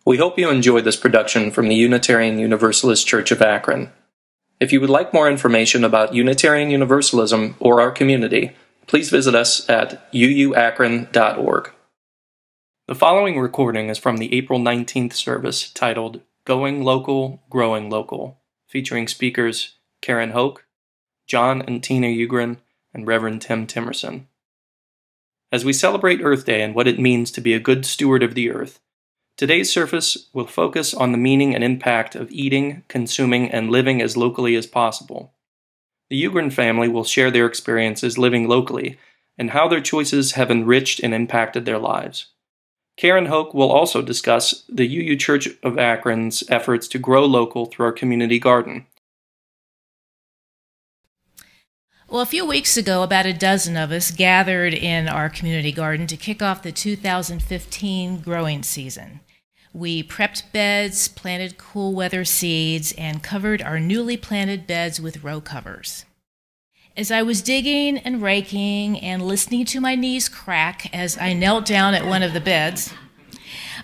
We hope you enjoy this production from the Unitarian Universalist Church of Akron. If you would like more information about Unitarian Universalism or our community, please visit us at uuakron.org. The following recording is from the April 19th service titled Going Local, Growing Local, featuring speakers Karen Hoch, John and Tina Ughrin, and Reverend Tim Temerson. As we celebrate Earth Day and what it means to be a good steward of the earth, today's service will focus on the meaning and impact of eating, consuming, and living as locally as possible. The Ughrin family will share their experiences living locally and how their choices have enriched and impacted their lives. Karen Hoch will also discuss the UU Church of Akron's efforts to grow local through our community garden. Well, a few weeks ago, about a dozen of us gathered in our community garden to kick off the 2015 growing season. We prepped beds, planted cool weather seeds, and covered our newly planted beds with row covers. As I was digging and raking and listening to my knees crack as I knelt down at one of the beds,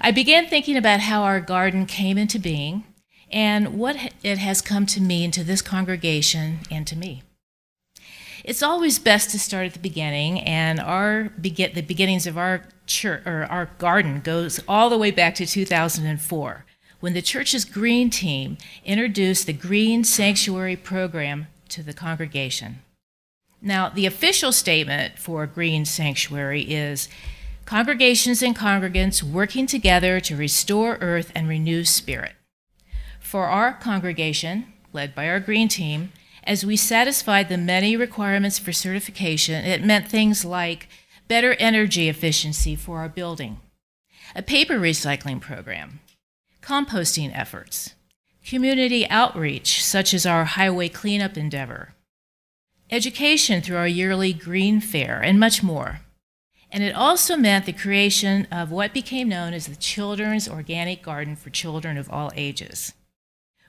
I began thinking about how our garden came into being and what it has come to mean to this congregation and to me. It's always best to start at the beginning, and the beginnings of our church or our garden goes all the way back to 2004, when the church's green team introduced the Green Sanctuary program to the congregation. Now, the official statement for Green Sanctuary is congregations and congregants working together to restore earth and renew spirit. For our congregation, led by our green team, as we satisfied the many requirements for certification, it meant things like better energy efficiency for our building, a paper recycling program, composting efforts, community outreach such as our highway cleanup endeavor, education through our yearly Green Fair, and much more. And it also meant the creation of what became known as the Children's Organic Garden for children of all ages.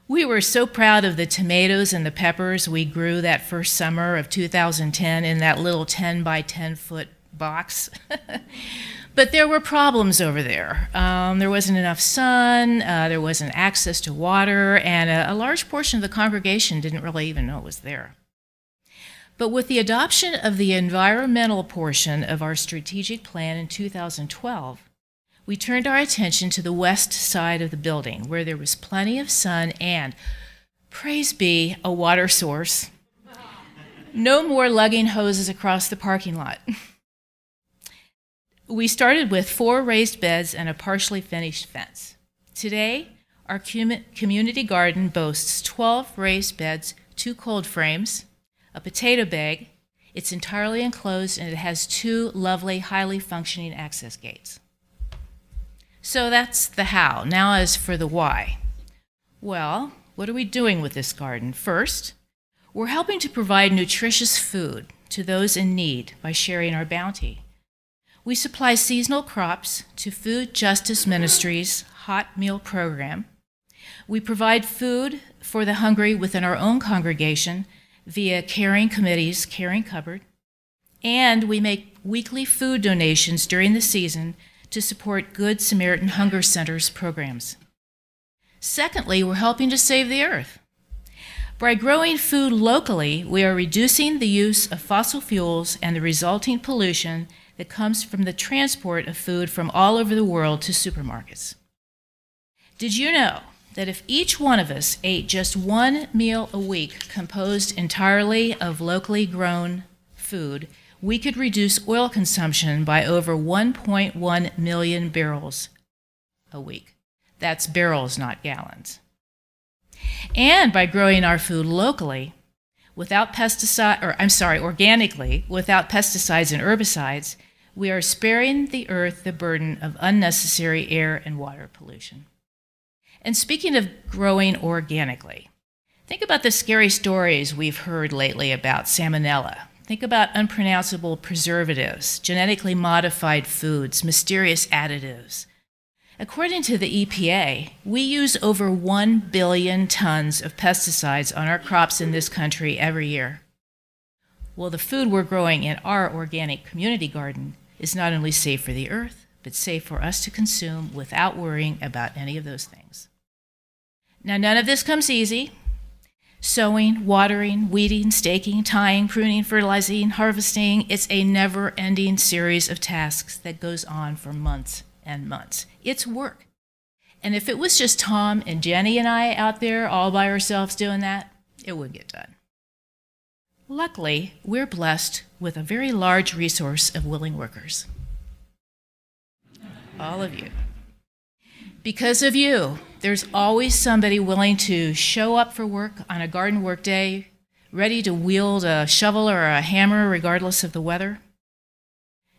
We were so proud of the tomatoes and the peppers we grew that first summer of 2010 in that little 10 by 10 foot box. But there were problems over there. There wasn't enough sun, there wasn't access to water, and a large portion of the congregation didn't really even know it was there. But with the adoption of the environmental portion of our strategic plan in 2012, we turned our attention to the west side of the building, where there was plenty of sun and, praise be, a water source. No more lugging hoses across the parking lot. We started with 4 raised beds and a partially finished fence. Today, our community garden boasts 12 raised beds, 2 cold frames, a potato bag. It's entirely enclosed, and it has 2 lovely, highly functioning access gates. So that's the how. Now as for the why. Well, what are we doing with this garden? First, we're helping to provide nutritious food to those in need by sharing our bounty. We supply seasonal crops to Food Justice Ministries' hot meal program. We provide food for the hungry within our own congregation via caring committees, Caring Cupboard, and we make weekly food donations during the season to support Good Samaritan Hunger Centers programs. Secondly, we're helping to save the earth. By growing food locally, we are reducing the use of fossil fuels and the resulting pollution that comes from the transport of food from all over the world to supermarkets. Did you know that if each one of us ate just 1 meal a week composed entirely of locally grown food, we could reduce oil consumption by over 1.1 million barrels a week. That's barrels, not gallons. And by growing our food locally, organically, without pesticides and herbicides, we are sparing the earth the burden of unnecessary air and water pollution. And speaking of growing organically, think about the scary stories we've heard lately about salmonella. Think about unpronounceable preservatives, genetically modified foods, mysterious additives. According to the EPA, we use over 1 billion tons of pesticides on our crops in this country every year. Well, the food we're growing in our organic community garden is not only safe for the earth, but safe for us to consume without worrying about any of those things. Now, none of this comes easy. Sowing, watering, weeding, staking, tying, pruning, fertilizing, harvesting, it's a never-ending series of tasks that goes on for months and months. It's work. And if it was just Tom and Jenny and I out there all by ourselves doing that, it would get done. Luckily, we're blessed with a very large resource of willing workers. All of you. Because of you, there's always somebody willing to show up for work on a garden work day, ready to wield a shovel or a hammer regardless of the weather.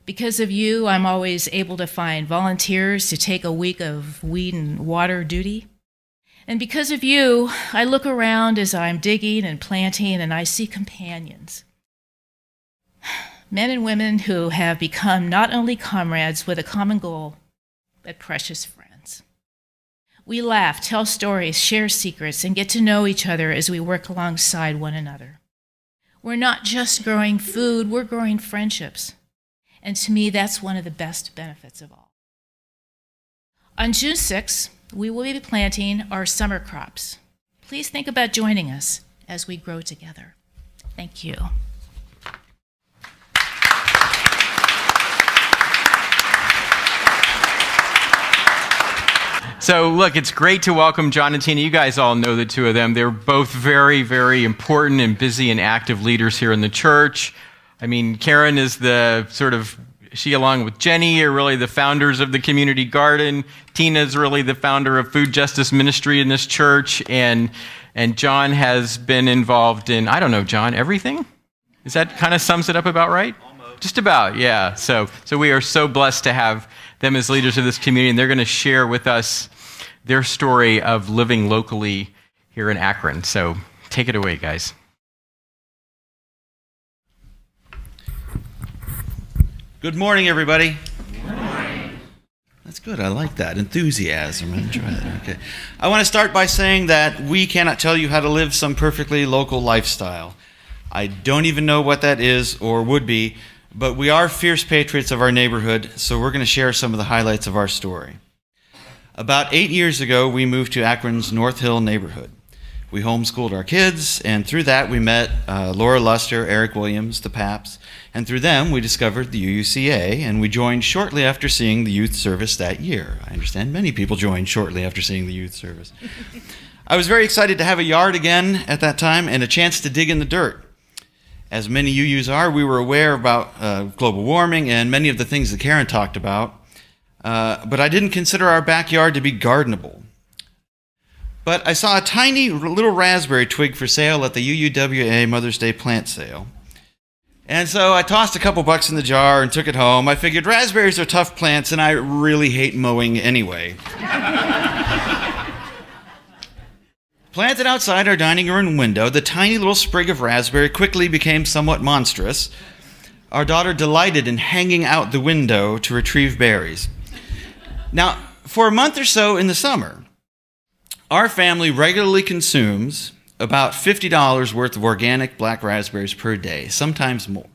Because of you, I'm always able to find volunteers to take a week of weed and water duty. And because of you, I look around as I'm digging and planting and I see companions. Men and women who have become not only comrades with a common goal, but precious friends. We laugh, tell stories, share secrets, and get to know each other as we work alongside one another. We're not just growing food, we're growing friendships. And to me, that's one of the best benefits of all. On June 6th, we will be planting our summer crops. Please think about joining us as we grow together. Thank you. So look, it's great to welcome John and Tina. You guys all know the two of them. They're both very, very important and busy and active leaders here in the church. I mean, Karen is the sort of, she along with Jenny are really the founders of the community garden. Tina is really the founder of Food Justice Ministry in this church. And John has been involved in, I don't know, John, everything? Is that kind of sums it up about right? Almost. Just about, yeah. So we are so blessed to have them as leaders of this community, and they're going to share with us their story of living locally here in Akron. So take it away, guys. Good morning, everybody. Good morning. That's good. I like that enthusiasm. I'm going to try that. Okay. I want to start by saying that we cannot tell you how to live some perfectly local lifestyle. I don't even know what that is or would be, but we are fierce patriots of our neighborhood, so we're going to share some of the highlights of our story. About 8 years ago, we moved to Akron's North Hill neighborhood. We homeschooled our kids, and through that we met Laura Luster, Eric Williams, the Paps, and through them we discovered the UUCA, and we joined shortly after seeing the youth service that year. I understand many people joined shortly after seeing the youth service. I was very excited to have a yard again at that time and a chance to dig in the dirt. As many UUs are, we were aware about global warming and many of the things that Karen talked about, but I didn't consider our backyard to be gardenable. But I saw a tiny little raspberry twig for sale at the UUWA Mother's Day plant sale. And so I tossed a couple bucks in the jar and took it home. I figured raspberries are tough plants and I really hate mowing anyway. Planted outside our dining room window, the tiny little sprig of raspberry quickly became somewhat monstrous. Our daughter delighted in hanging out the window to retrieve berries. Now, for a month or so in the summer, our family regularly consumes about $50 worth of organic black raspberries per day, sometimes more.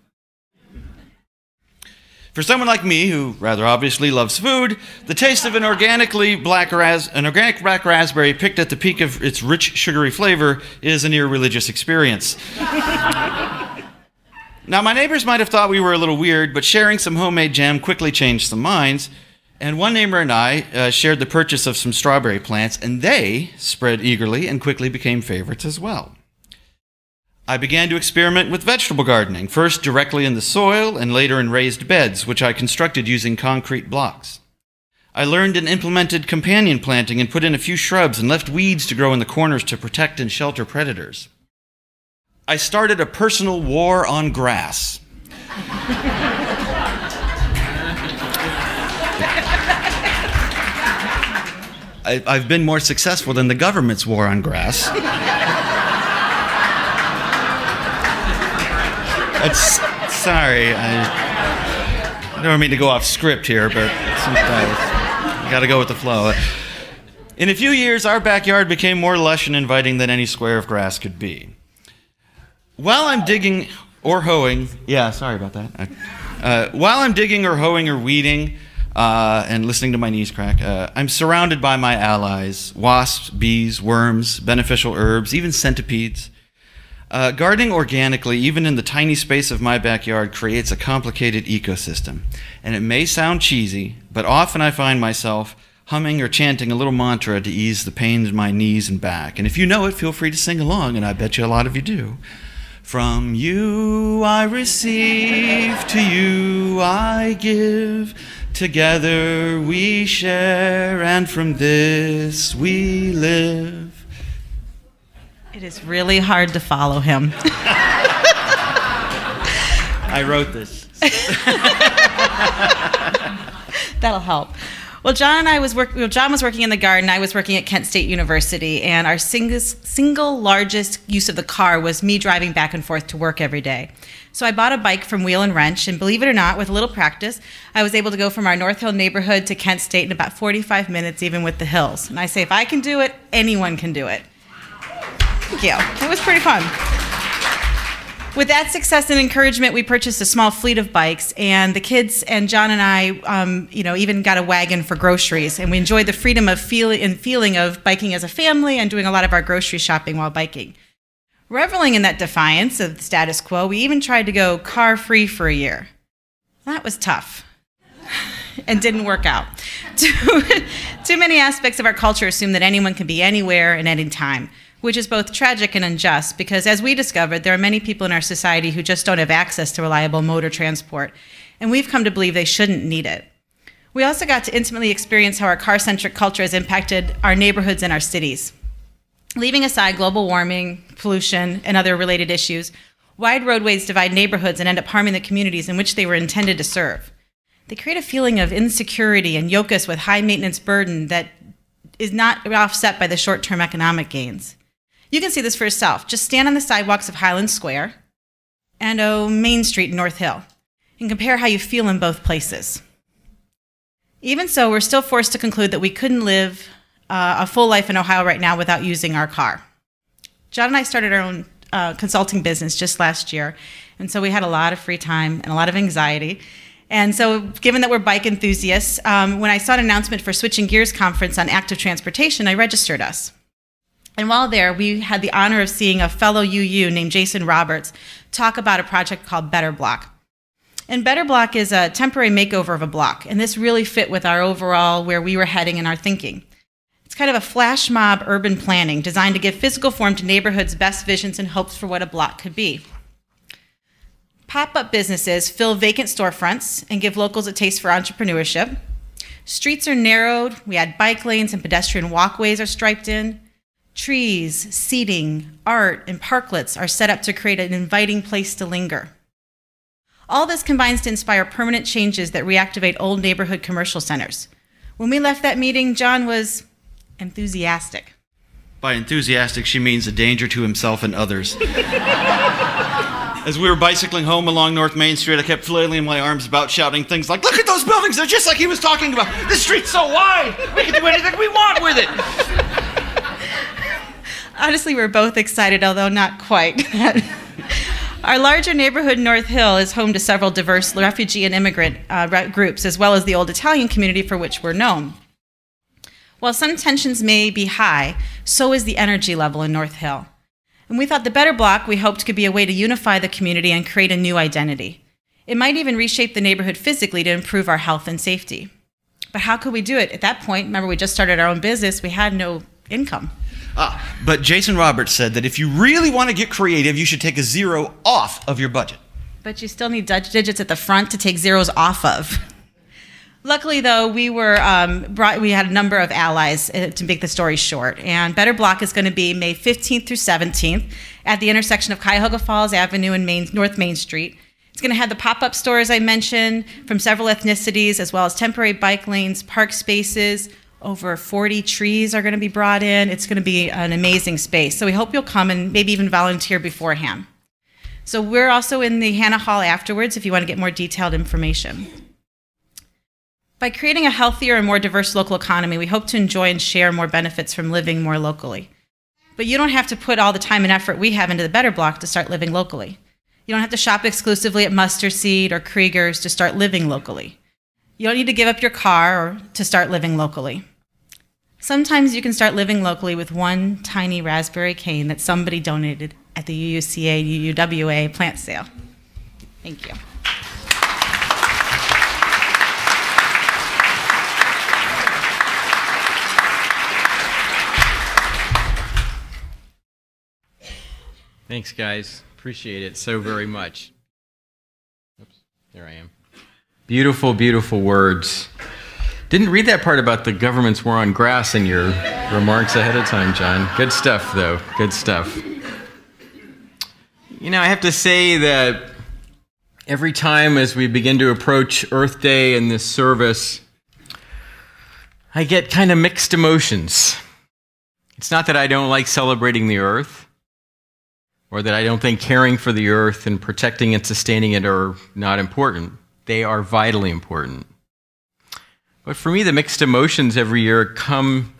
For someone like me, who rather obviously loves food, the taste of an organic black raspberry picked at the peak of its rich, sugary flavor is a near religious experience. Now, my neighbors might have thought we were a little weird, but sharing some homemade jam quickly changed some minds. And one neighbor and I shared the purchase of some strawberry plants, and they spread eagerly and quickly became favorites as well. I began to experiment with vegetable gardening, first directly in the soil and later in raised beds, which I constructed using concrete blocks. I learned and implemented companion planting and put in a few shrubs and left weeds to grow in the corners to protect and shelter predators. I started a personal war on grass. I've been more successful than the government's war on grass. Sorry, I don't mean to go off script here, but sometimes you gotta go with the flow. In a few years, our backyard became more lush and inviting than any square of grass could be. While I'm digging or hoeing, while I'm digging or hoeing or weeding, and listening to my knees crack. I'm surrounded by my allies: wasps, bees, worms, beneficial herbs, even centipedes. Gardening organically, even in the tiny space of my backyard, creates a complicated ecosystem. And it may sound cheesy, but often I find myself humming or chanting a little mantra to ease the pain in my knees and back. And if you know it, feel free to sing along, and I bet you a lot of you do. From you I receive, to you I give. Together we share, and from this we live. It is really hard to follow him. I wrote this. That'll help. Well, John was working in the garden. I was working at Kent State University, and our single largest use of the car was me driving back and forth to work every day. So I bought a bike from Wheel and Wrench, and believe it or not, with a little practice, I was able to go from our North Hill neighborhood to Kent State in about 45 minutes, even with the hills. And I say, if I can do it, anyone can do it. Thank you. It was pretty fun. With that success and encouragement, we purchased a small fleet of bikes, and the kids and John and I, even got a wagon for groceries, and we enjoyed the freedom of feeling of biking as a family and doing a lot of our grocery shopping while biking. Reveling in that defiance of the status quo, we even tried to go car-free for a year. That was tough and didn't work out. Too many aspects of our culture assume that anyone can be anywhere and any time, which is both tragic and unjust, because as we discovered, there are many people in our society who just don't have access to reliable motor transport, and we've come to believe they shouldn't need it. We also got to intimately experience how our car-centric culture has impacted our neighborhoods and our cities. Leaving aside global warming, pollution, and other related issues, wide roadways divide neighborhoods and end up harming the communities in which they were intended to serve. They create a feeling of insecurity and yoke us with high-maintenance burden that is not offset by the short-term economic gains. You can see this for yourself. Just stand on the sidewalks of Highland Square and Main Street in North Hill and compare how you feel in both places. Even so, we're still forced to conclude that we couldn't live a full life in Ohio right now without using our car. John and I started our own consulting business just last year, and so we had a lot of free time and a lot of anxiety. And so given that we're bike enthusiasts, when I saw an announcement for Switching Gears Conference on active transportation, I registered us. And while there, we had the honor of seeing a fellow UU named Jason Roberts talk about a project called Better Block. And Better Block is a temporary makeover of a block, and this really fit with our overall where we were heading in our thinking. It's kind of a flash mob urban planning designed to give physical form to neighborhoods' best visions and hopes for what a block could be. Pop-up businesses fill vacant storefronts and give locals a taste for entrepreneurship. Streets are narrowed, we add bike lanes and pedestrian walkways are striped in. Trees, seating, art, and parklets are set up to create an inviting place to linger. All this combines to inspire permanent changes that reactivate old neighborhood commercial centers. When we left that meeting, John was enthusiastic. By enthusiastic, she means a danger to himself and others. As we were bicycling home along North Main Street, I kept flailing my arms about, shouting things like, "Look at those buildings, they're just like he was talking about. This street's so wide, we can do anything we want with it." Honestly, we're both excited, although not quite. Our larger neighborhood, North Hill, is home to several diverse refugee and immigrant groups, as well as the old Italian community for which we're known. While some tensions may be high, so is the energy level in North Hill. And we thought the Better Block, we hoped, could be a way to unify the community and create a new identity. It might even reshape the neighborhood physically to improve our health and safety. But how could we do it? At that point, remember, we just started our own business, we had no income. But Jason Roberts said that if you really want to get creative, you should take a zero off of your budget. But you still need digits at the front to take zeros off of. Luckily, though, we had a number of allies to make the story short. And Better Block is going to be May 15th through 17th at the intersection of Cuyahoga Falls Avenue and North Main Street. It's going to have the pop-up stores I mentioned from several ethnicities, as well as temporary bike lanes, park spaces. Over 40 trees are going to be brought in. It's going to be an amazing space. So we hope you'll come and maybe even volunteer beforehand. So we're also in the Hannah Hall afterwards if you want to get more detailed information. By creating a healthier and more diverse local economy, we hope to enjoy and share more benefits from living more locally. But you don't have to put all the time and effort we have into the Better Block to start living locally. You don't have to shop exclusively at Mustard Seed or Krieger's to start living locally. You don't need to give up your car or to start living locally. Sometimes you can start living locally with one tiny raspberry cane that somebody donated at the UUCA UUWA plant sale. Thank you. Thanks, guys. Appreciate it so very much. Oops, there I am. Beautiful, beautiful words. Didn't read that part about the government's war on grass in your remarks ahead of time, John. Good stuff, though. Good stuff. You know, I have to say that every time as we begin to approach Earth Day and this service, I get kind of mixed emotions. It's not that I don't like celebrating the earth, or that I don't think caring for the earth and protecting and sustaining it are not important. They are vitally important. But for me, the mixed emotions every year come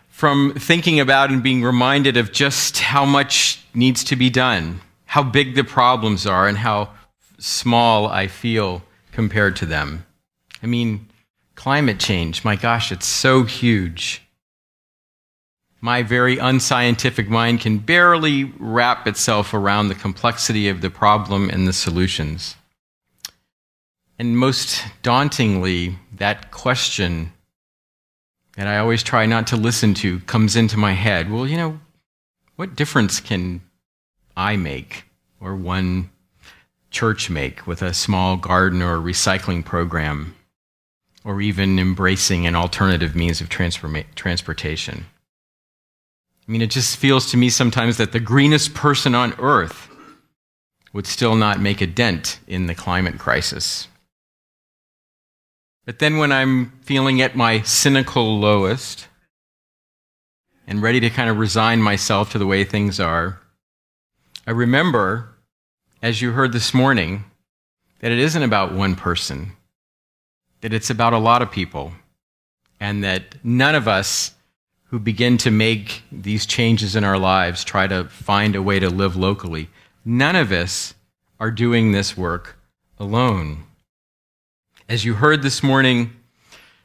from thinking about and being reminded of just how much needs to be done, how big the problems are, and how small I feel compared to them. I mean, climate change, my gosh, it's so huge. My very unscientific mind can barely wrap itself around the complexity of the problem and the solutions. And most dauntingly, that question that I always try not to listen to comes into my head. Well, you know, what difference can I make, or one church make, with a small garden or a recycling program, or even embracing an alternative means of transportation? I mean, it just feels to me sometimes that the greenest person on earth would still not make a dent in the climate crisis. But then when I'm feeling at my cynical lowest and ready to kind of resign myself to the way things are, I remember, as you heard this morning, that it isn't about one person, that it's about a lot of people, and that none of us who begin to make these changes in our lives, try to find a way to live locally, none of us are doing this work alone. As you heard this morning,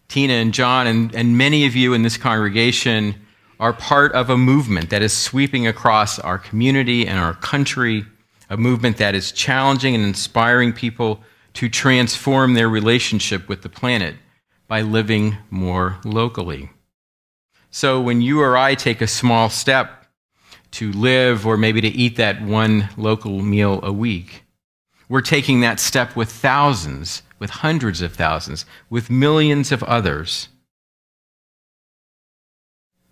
Tina and John and many of you in this congregation are part of a movement that is sweeping across our community and our country, a movement that is challenging and inspiring people to transform their relationship with the planet by living more locally. So when you or I take a small step to live, or maybe to eat that one local meal a week, we're taking that step with thousands, with hundreds of thousands, with millions of others.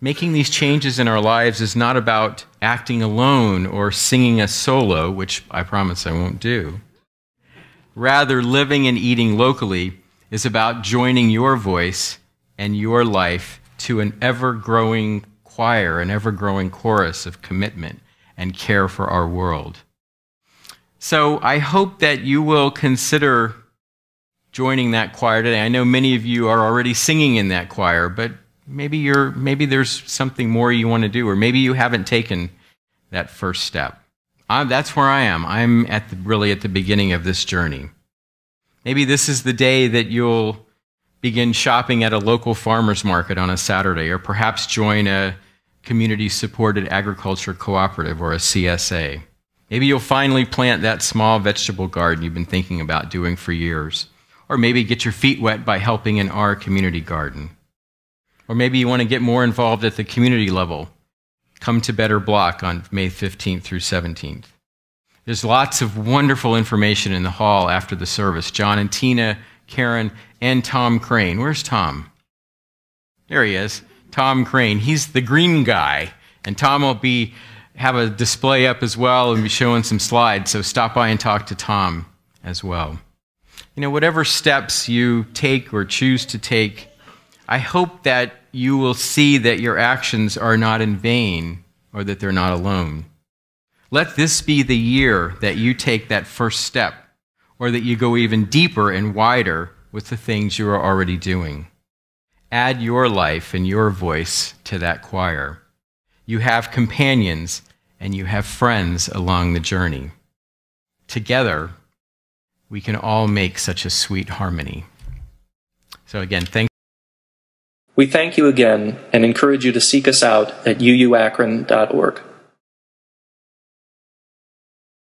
Making these changes in our lives is not about acting alone or singing a solo, which I promise I won't do. Rather, living and eating locally is about joining your voice and your life to an ever-growing choir, an ever-growing chorus of commitment and care for our world. So I hope that you will consider joining that choir today. I know many of you are already singing in that choir, but maybe there's something more you want to do, or maybe you haven't taken that first step. That's where I am. I'm really at the beginning of this journey. Maybe this is the day that you'll begin shopping at a local farmer's market on a Saturday, or perhaps join a community-supported agriculture cooperative or a CSA. Maybe you'll finally plant that small vegetable garden you've been thinking about doing for years. Or maybe get your feet wet by helping in our community garden. Or maybe you want to get more involved at the community level. Come to Better Block on May 15th through 17th. There's lots of wonderful information in the hall after the service. John and Tina, Karen, and Tom Crane. Where's Tom? There he is. Tom Crane. He's the green guy. And Tom will have a display up as well and be showing some slides. So stop by and talk to Tom as well. You know, whatever steps you take or choose to take, I hope that you will see that your actions are not in vain, or that they're not alone. Let this be the year that you take that first step, or that you go even deeper and wider with the things you are already doing. Add your life and your voice to that choir. You have companions and you have friends along the journey. Together, we can all make such a sweet harmony. So again, thanks. We thank you again and encourage you to seek us out at uuakron.org.